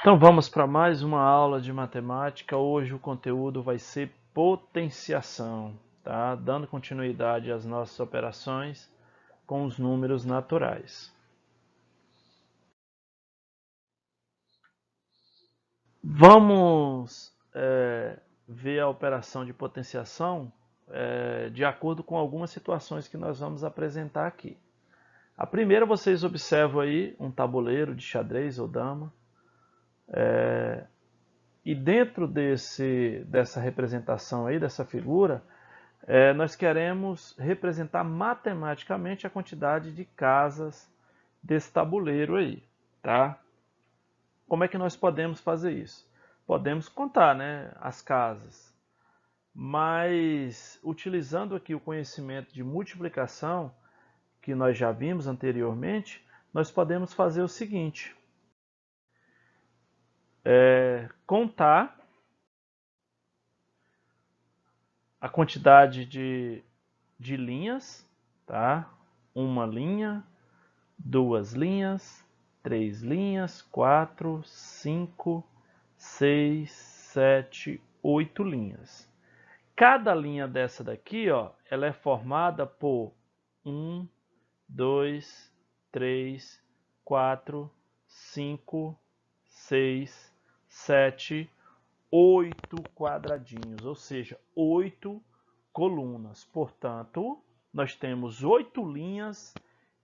Então vamos para mais uma aula de matemática. Hoje o conteúdo vai ser potenciação, tá? Dando continuidade às nossas operações com os números naturais. Vamos ver a operação de potenciação de acordo com algumas situações que nós vamos apresentar aqui. A primeira, vocês observam aí um tabuleiro de xadrez ou dama. E dentro dessa representação aí, dessa figura, nós queremos representar matematicamente a quantidade de casas desse tabuleiro aí, tá? Como é que nós podemos fazer isso? Podemos contar, né, as casas, mas utilizando aqui o conhecimento de multiplicação, que nós já vimos anteriormente, nós podemos fazer o seguinte: contar a quantidade de linhas, tá? Uma linha, duas linhas, três linhas, quatro, cinco, seis, sete, oito linhas. Cada linha dessa daqui, ó, ela é formada por 1, 2, 3, 4, 5, 6, 7, 8 quadradinhos, ou seja, 8 colunas. Portanto, nós temos 8 linhas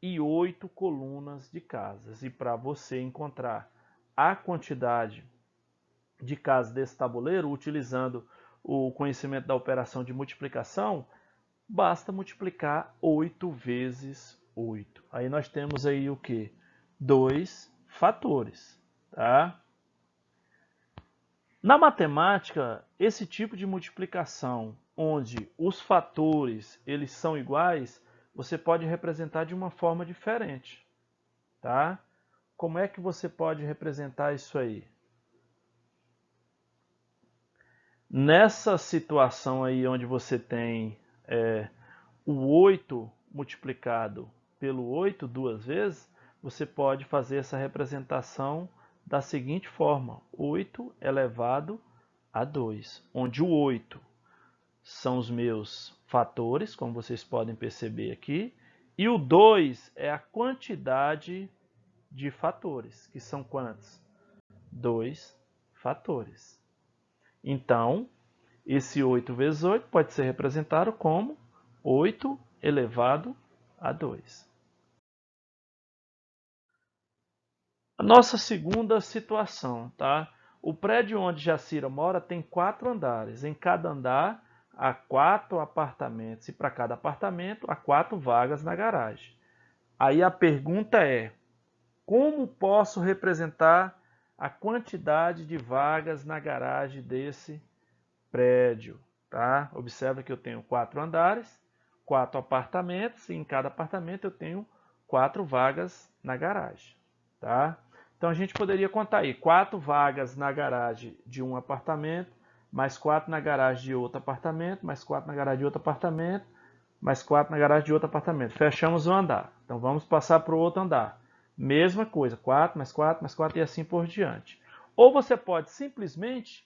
e 8 colunas de casas. E para você encontrar a quantidade de casas desse tabuleiro, utilizando o conhecimento da operação de multiplicação, basta multiplicar 8 vezes 8. Aí nós temos aí o quê? 2 fatores, tá? Na matemática, esse tipo de multiplicação, onde os fatores eles são iguais, você pode representar de uma forma diferente, tá? Como é que você pode representar isso aí? Nessa situação aí onde você tem o 8 multiplicado pelo 8 duas vezes, você pode fazer essa representação da seguinte forma: 8 elevado a 2, onde o 8 são os meus fatores, como vocês podem perceber aqui, e o 2 é a quantidade de fatores, que são quantos? 2 fatores. Então, esse 8 vezes 8 pode ser representado como 8 elevado a 2. A nossa segunda situação, tá? O prédio onde Jacira mora tem 4 andares. Em cada andar há 4 apartamentos e para cada apartamento há 4 vagas na garagem. Aí a pergunta é: como posso representar a quantidade de vagas na garagem desse prédio? Tá? Observa que eu tenho 4 andares, 4 apartamentos e em cada apartamento eu tenho 4 vagas na garagem. Tá? Então a gente poderia contar aí 4 vagas na garagem de um apartamento, mais 4 na garagem de outro apartamento, mais 4 na garagem de outro apartamento, mais 4 na garagem de outro apartamento. Fechamos o andar. Então vamos passar para o outro andar. Mesma coisa, 4 mais 4 mais 4 e assim por diante. Ou você pode simplesmente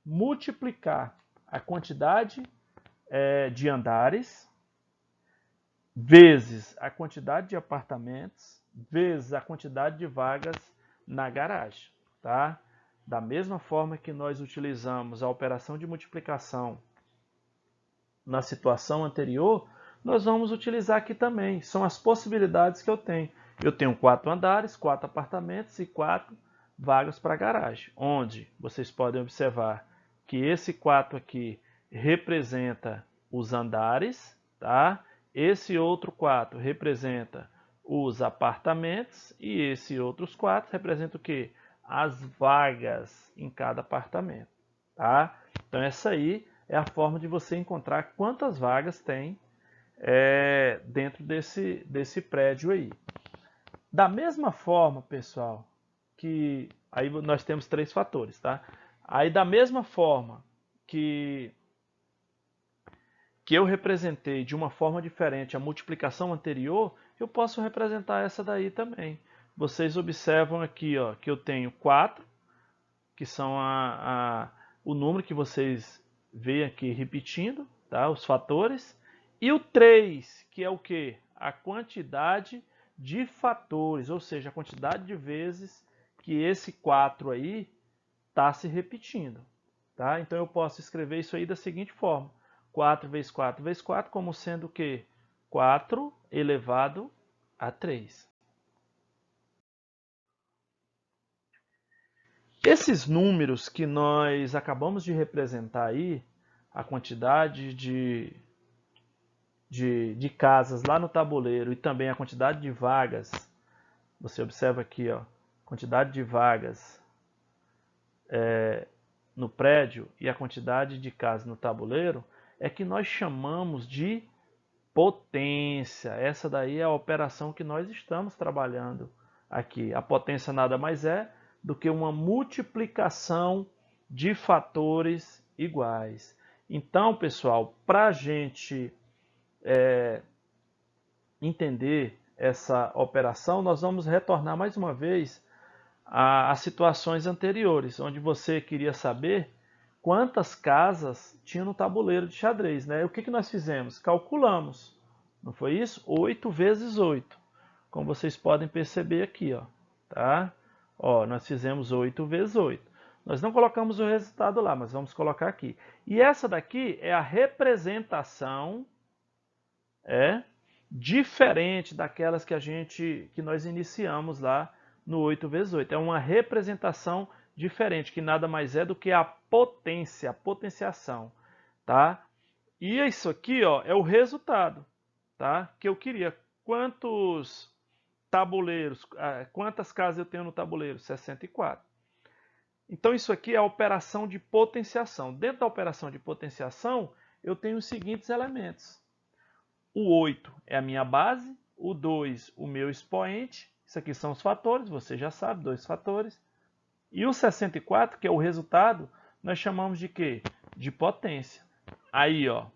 multiplicar a quantidade de andares vezes a quantidade de apartamentos vezes a quantidade de vagas na garagem, tá? Da mesma forma que nós utilizamos a operação de multiplicação na situação anterior, nós vamos utilizar aqui também. São as possibilidades que eu tenho. Eu tenho 4 andares, 4 apartamentos e 4 vagas para garagem, onde vocês podem observar que esse 4 aqui representa os andares, tá? Esse outro 4 representa os apartamentos e esse outros 4 representa o quê? As vagas em cada apartamento, tá? Então essa aí é a forma de você encontrar quantas vagas tem dentro desse prédio aí. Da mesma forma, pessoal, que aí nós temos 3 fatores, tá? Aí da mesma forma que eu representei de uma forma diferente a multiplicação anterior, eu posso representar essa daí também. Vocês observam aqui, ó, que eu tenho 4 que são o número que vocês veem aqui repetindo, tá? Os fatores. E o 3, que é o quê? A quantidade de fatores, ou seja, a quantidade de vezes que esse 4 aí está se repetindo. Tá? Então eu posso escrever isso aí da seguinte forma. 4 vezes 4 vezes 4 como sendo o quê? 4 elevado a 3. Esses números que nós acabamos de representar aí, a quantidade de casas lá no tabuleiro e também a quantidade de vagas, você observa aqui, ó, quantidade de vagas no prédio e a quantidade de casas no tabuleiro, é que nós chamamos de potência. Essa daí é a operação que nós estamos trabalhando aqui. A potência nada mais é do que uma multiplicação de fatores iguais. Então, pessoal, para a gente entender essa operação, nós vamos retornar mais uma vez às situações anteriores, onde você queria saber quantas casas tinha no tabuleiro de xadrez, né? O que nós fizemos? Calculamos, não foi isso? 8 vezes 8, como vocês podem perceber aqui, ó, tá? Ó, nós fizemos 8 vezes 8. Nós não colocamos o resultado lá, mas vamos colocar aqui. E essa daqui é a representação diferente daquelas que nós iniciamos lá no 8 vezes 8. É uma representação diferente, que nada mais é do que a potência, a potenciação, tá? E isso aqui, ó, é o resultado, tá? Que eu queria. Quantos tabuleiros, quantas casas eu tenho no tabuleiro? 64. Então isso aqui é a operação de potenciação. Dentro da operação de potenciação, eu tenho os seguintes elementos. O 8 é a minha base, o 2 o meu expoente, isso aqui são os fatores, você já sabe, 2 fatores. E o 64, que é o resultado, nós chamamos de quê? De potência. Aí, ó,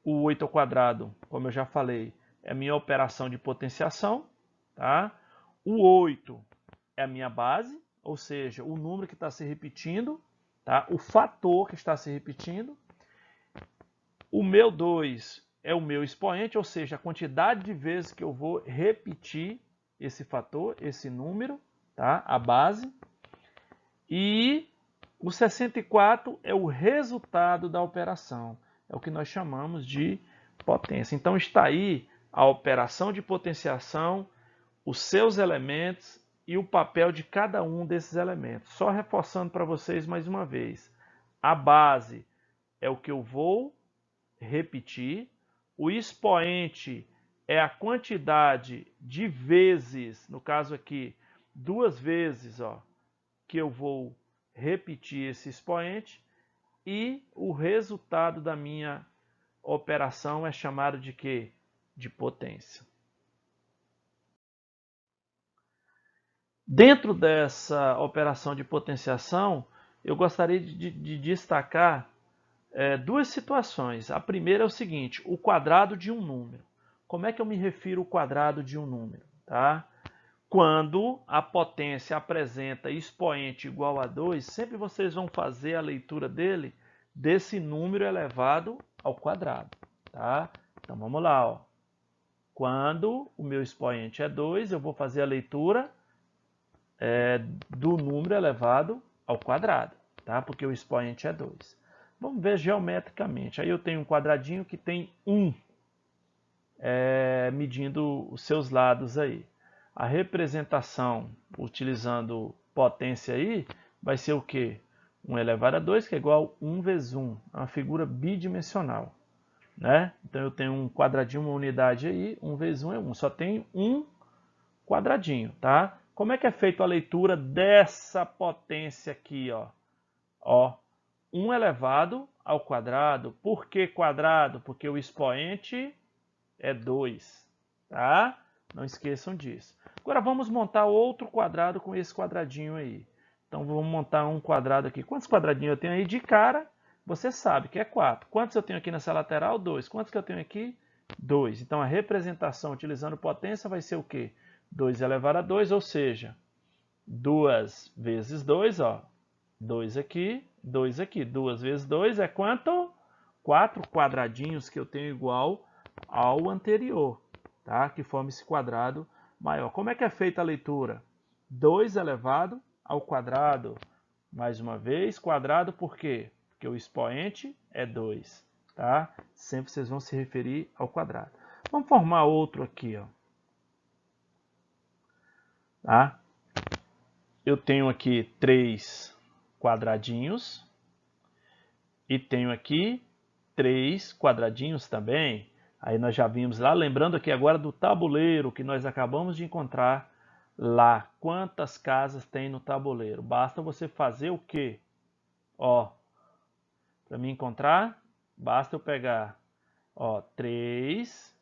o 8 ao quadrado, como eu já falei, é a minha operação de potenciação, tá? O 8 é a minha base, ou seja, o número que está se repetindo, tá? O fator que está se repetindo. O meu 2 é o meu expoente, ou seja, a quantidade de vezes que eu vou repetir esse fator, esse número, tá? A base. E o 64 é o resultado da operação, é o que nós chamamos de potência. Então está aí a operação de potenciação, os seus elementos e o papel de cada um desses elementos. Só reforçando para vocês mais uma vez, a base é o que eu vou repetir, o expoente é a quantidade de vezes, no caso aqui, 2 vezes, ó, que eu vou repetir esse expoente, e o resultado da minha operação é chamado de quê? De potência. Dentro dessa operação de potenciação, eu gostaria de destacar duas situações. A primeira é o seguinte, o quadrado de um número. Como é que eu me refiro ao quadrado de um número? Tá? Quando a potência apresenta expoente igual a 2, sempre vocês vão fazer a leitura dele desse número elevado ao quadrado. Tá? Então vamos lá. Ó. Quando o meu expoente é 2, eu vou fazer a leitura do número elevado ao quadrado, tá? Porque o expoente é 2. Vamos ver geometricamente. Aí eu tenho um quadradinho que tem 1, medindo os seus lados aí. A representação, utilizando potência aí, vai ser o quê? 1 elevado a 2, que é igual a 1 vezes 1. É uma figura bidimensional. Né? Então eu tenho um quadradinho, uma unidade aí, 1 vezes 1 é 1. Só tem um quadradinho, tá? Como é que é feita a leitura dessa potência aqui, ó? Ó, 1 elevado ao quadrado. Por que quadrado? Porque o expoente é 2, tá? Não esqueçam disso. Agora vamos montar outro quadrado com esse quadradinho aí. Então vamos montar um quadrado aqui. Quantos quadradinhos eu tenho aí? De cara, você sabe que é 4. Quantos eu tenho aqui nessa lateral? 2. Quantos que eu tenho aqui? 2. Então a representação utilizando potência vai ser o quê? 2 elevado a 2, ou seja, 2 vezes 2, ó, 2 aqui, 2 aqui. 2 vezes 2 é quanto? 4 quadradinhos que eu tenho igual ao anterior, tá? Que forma esse quadrado maior. Como é que é feita a leitura? 2 elevado ao quadrado. Mais uma vez, quadrado por quê? Porque o expoente é 2, tá? Sempre vocês vão se referir ao quadrado. Vamos formar outro aqui, ó. Tá? Eu tenho aqui 3 quadradinhos e tenho aqui 3 quadradinhos também. Aí nós já vimos lá, lembrando aqui agora do tabuleiro que nós acabamos de encontrar lá. Quantas casas tem no tabuleiro? Basta você fazer o quê? Ó, para me encontrar, basta eu pegar, ó, 3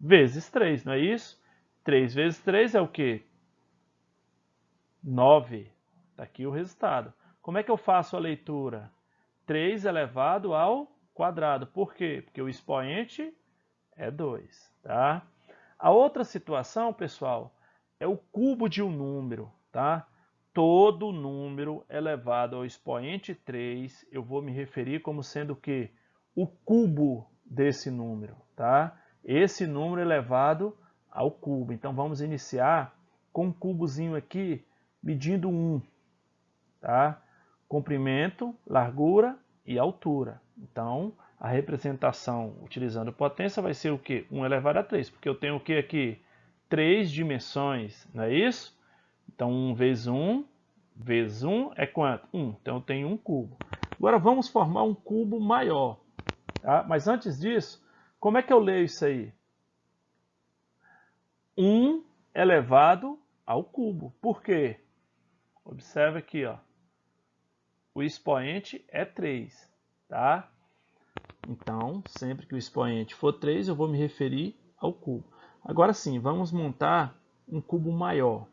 vezes 3, não é isso? 3 vezes 3 é o quê? 9. Está aqui o resultado. Como é que eu faço a leitura? 3 elevado ao quadrado. Por quê? Porque o expoente é 2. Tá? A outra situação, pessoal, é o cubo de um número. Tá? Todo número elevado ao expoente 3, eu vou me referir como sendo o quê? O cubo desse número. Tá? Esse número elevado ao cubo. Então vamos iniciar com um cubozinho aqui medindo 1. Tá? Comprimento, largura e altura. Então, a representação utilizando potência vai ser o quê? 1 elevado a 3, porque eu tenho o que aqui? 3 dimensões, não é isso? Então, 1 vezes 1 é quanto? 1. Então, eu tenho um cubo. Agora, vamos formar um cubo maior. Tá? Mas antes disso, como é que eu leio isso aí? 1 elevado ao cubo. Por quê? Observe aqui, ó. O expoente é 3, tá? Então, sempre que o expoente for 3, eu vou me referir ao cubo. Agora sim, vamos montar um cubo maior,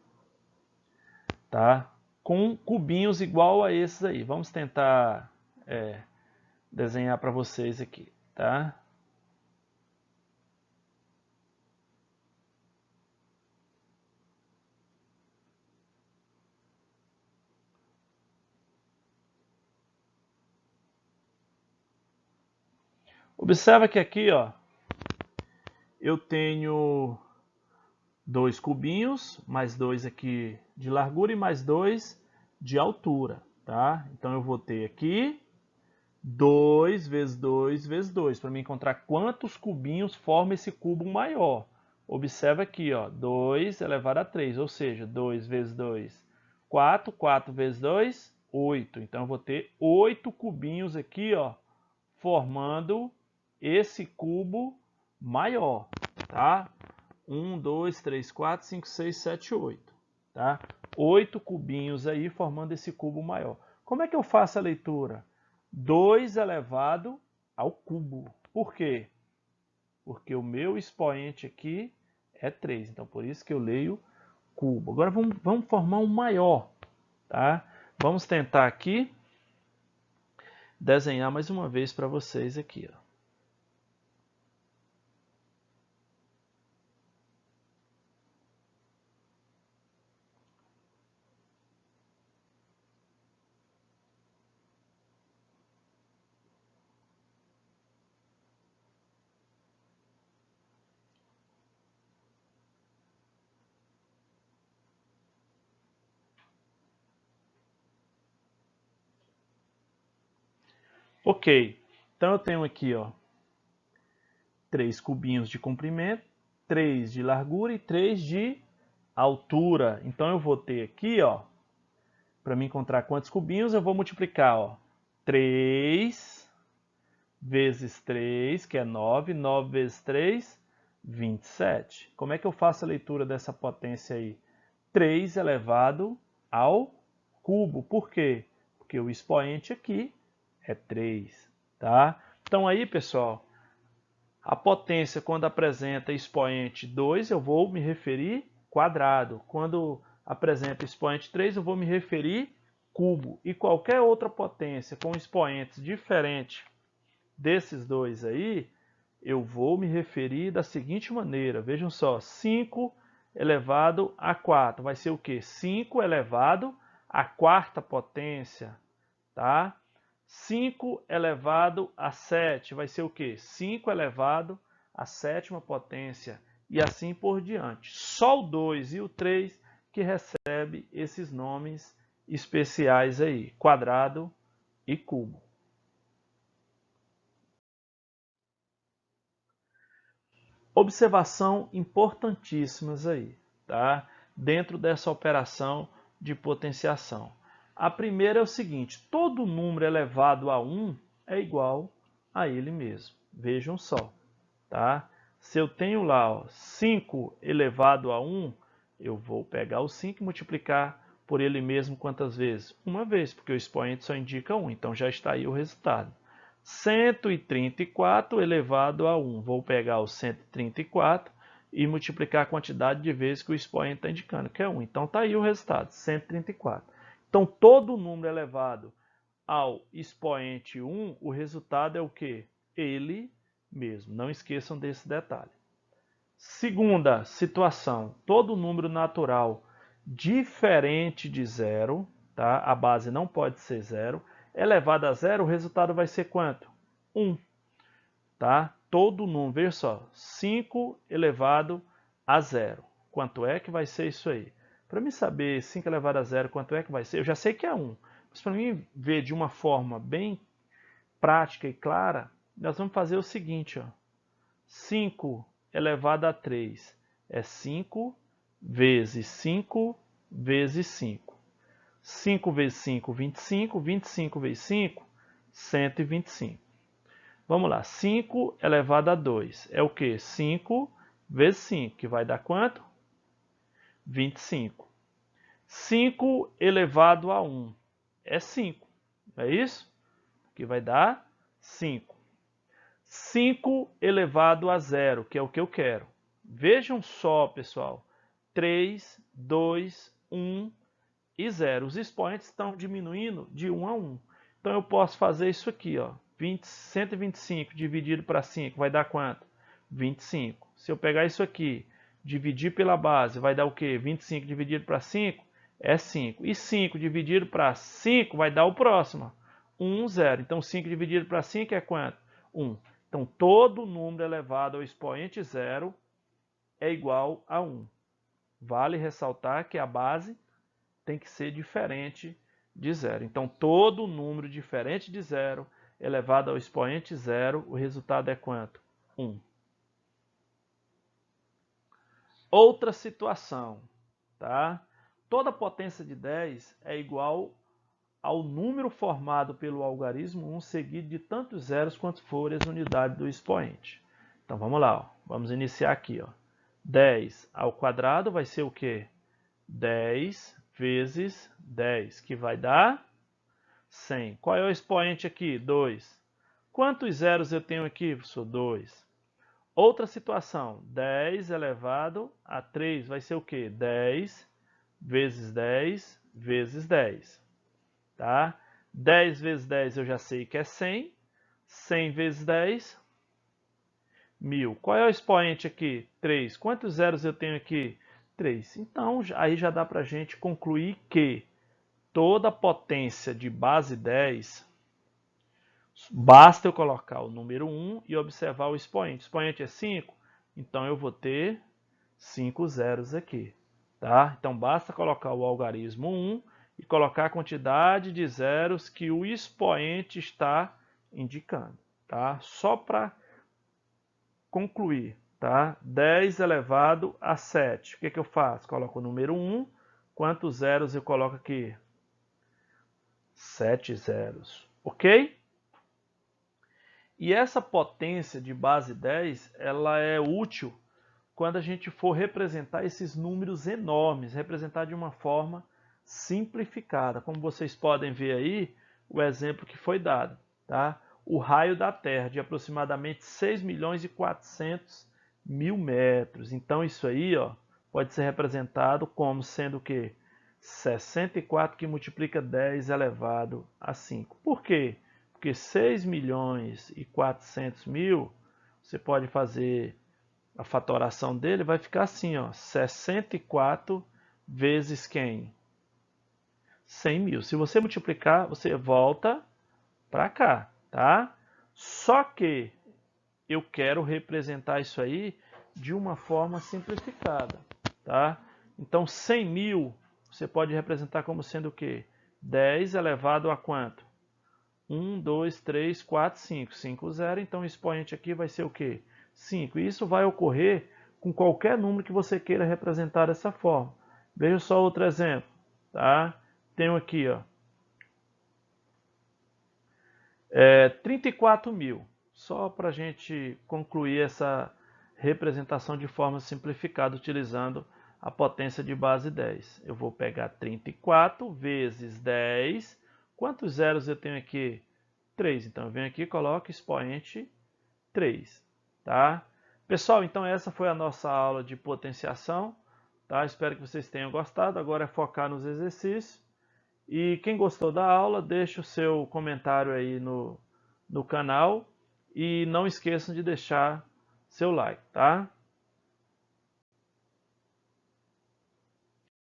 tá? Com cubinhos igual a esses aí. Vamos tentar desenhar para vocês aqui, tá? Observa que aqui, ó, eu tenho 2 cubinhos, mais 2 aqui de largura e mais 2 de altura, tá? Então eu vou ter aqui 2 vezes 2 vezes 2, para me encontrar quantos cubinhos forma esse cubo maior. Observa aqui, ó, 2 elevado a 3, ou seja, 2 vezes 2, 4, 4 vezes 2, 8. Então eu vou ter 8 cubinhos aqui, ó, formando esse cubo maior, tá? 1, 2, 3, 4, 5, 6, 7, 8, tá? 8 cubinhos aí formando esse cubo maior. Como é que eu faço a leitura? 2 elevado ao cubo. Por quê? Porque o meu expoente aqui é 3. Então, por isso que eu leio cubo. Agora, vamos formar um maior. Tá? Vamos tentar aqui desenhar mais uma vez para vocês aqui. Ó. Ok, então eu tenho aqui, ó, 3 cubinhos de comprimento, 3 de largura e 3 de altura. Então eu vou ter aqui, ó, para me encontrar quantos cubinhos, eu vou multiplicar, ó, 3 vezes 3, que é 9, 9 vezes 3, 27. Como é que eu faço a leitura dessa potência aí? 3 elevado ao cubo. Por quê? Porque o expoente aqui é 3, tá? Então aí, pessoal, a potência quando apresenta expoente 2, eu vou me referir quadrado. Quando apresenta expoente 3, eu vou me referir cubo. E qualquer outra potência com expoentes diferentes desses dois aí, eu vou me referir da seguinte maneira. Vejam só, 5 elevado a 4 vai ser o quê? 5 elevado a quarta potência, tá? 5 elevado a 7 vai ser o quê? 5 elevado à sétima potência e assim por diante. Só o 2 e o 3 que recebe esses nomes especiais aí, quadrado e cubo. Observação importantíssimas aí, tá? Dentro dessa operação de potenciação. A primeira é o seguinte, todo número elevado a 1 é igual a ele mesmo. Vejam só, tá? Se eu tenho lá ó, 5 elevado a 1, eu vou pegar o 5 e multiplicar por ele mesmo quantas vezes? Uma vez, porque o expoente só indica 1, então já está aí o resultado. 134 elevado a 1. Vou pegar o 134 e multiplicar a quantidade de vezes que o expoente está indicando, que é 1. Então está aí o resultado, 134. Então todo número elevado ao expoente 1, o resultado é o quê? Ele mesmo. Não esqueçam desse detalhe. Segunda situação, todo número natural diferente de zero, tá? A base não pode ser zero, elevado a zero, o resultado vai ser quanto? 1, tá? Todo número, veja só, 5 elevado a zero. Quanto é que vai ser isso aí? Para mim saber 5 elevado a zero, quanto é que vai ser, eu já sei que é 1. Mas para mim ver de uma forma bem prática e clara, nós vamos fazer o seguinte, ó. 5 elevado a 3 é 5 vezes 5 vezes 5. 5 vezes 5, 25. 25 vezes 5, 125. Vamos lá, 5 elevado a 2 é o quê? 5 vezes 5, que vai dar quanto? 25. 5 elevado a 1 é 5, não é isso? Que vai dar 5. 5 elevado a 0, que é o que eu quero. Vejam só, pessoal. 3, 2, 1 e 0. Os expoentes estão diminuindo de 1 a 1. Então eu posso fazer isso aqui, ó. 125 dividido para 5 vai dar quanto? 25. Se eu pegar isso aqui, dividir pela base, vai dar o quê? 25 dividido para 5 é 5. E 5 dividido para 5 vai dar o próximo. 1, 0. Então 5 dividido para 5 é quanto? 1. Então todo número elevado ao expoente 0 é igual a 1. Vale ressaltar que a base tem que ser diferente de 0. Então todo número diferente de 0 elevado ao expoente 0, o resultado é quanto? 1. Outra situação, tá? Toda potência de 10 é igual ao número formado pelo algarismo 1 seguido de tantos zeros quanto forem as unidades do expoente. Então vamos lá, ó. Vamos iniciar aqui. Ó. 10 ao quadrado vai ser o quê? 10 vezes 10, que vai dar 100. Qual é o expoente aqui? 2. Quantos zeros eu tenho aqui, professor? 2. Outra situação, 10 elevado a 3 vai ser o quê? 10 vezes 10 vezes 10. Tá? 10 vezes 10 eu já sei que é 100. 100 vezes 10, 1000. Qual é o expoente aqui? 3. Quantos zeros eu tenho aqui? 3. Então, aí já dá para a gente concluir que toda potência de base 10, basta eu colocar o número 1 e observar o expoente. O expoente é 5, então eu vou ter 5 zeros aqui. Tá? Então, basta colocar o algarismo 1 e colocar a quantidade de zeros que o expoente está indicando. Tá? Só para concluir, tá? 10 elevado a 7. O que eu faço? Coloco o número 1. Quantos zeros eu coloco aqui? 7 zeros. Ok? E essa potência de base 10, ela é útil quando a gente for representar esses números enormes, representar de uma forma simplificada. Como vocês podem ver aí, o exemplo que foi dado, tá? O raio da Terra, de aproximadamente 6 milhões e 400 mil metros. Então isso aí, ó, pode ser representado como sendo o quê? 64 que multiplica 10 elevado a 5. Por quê? Porque 6 milhões e 400 mil, você pode fazer a fatoração dele, vai ficar assim, ó, 64 vezes quem? 100 mil. Se você multiplicar, você volta para cá, tá? Só que eu quero representar isso aí de uma forma simplificada, tá? Então, 100 mil você pode representar como sendo o quê? 10 elevado a quanto? 1, 2, 3, 4, 5. 5, 0. Então, o expoente aqui vai ser o quê? 5. E isso vai ocorrer com qualquer número que você queira representar dessa forma. Veja só outro exemplo, tá? Tenho aqui, ó, 34 mil. Só para a gente concluir essa representação de forma simplificada utilizando a potência de base 10. Eu vou pegar 34 vezes 10. Quantos zeros eu tenho aqui? 3. Então eu venho aqui e coloco expoente 3. Tá? Pessoal, então essa foi a nossa aula de potenciação. Tá? Espero que vocês tenham gostado. Agora é focar nos exercícios. E quem gostou da aula, deixa o seu comentário aí no canal e não esqueçam de deixar seu like, tá?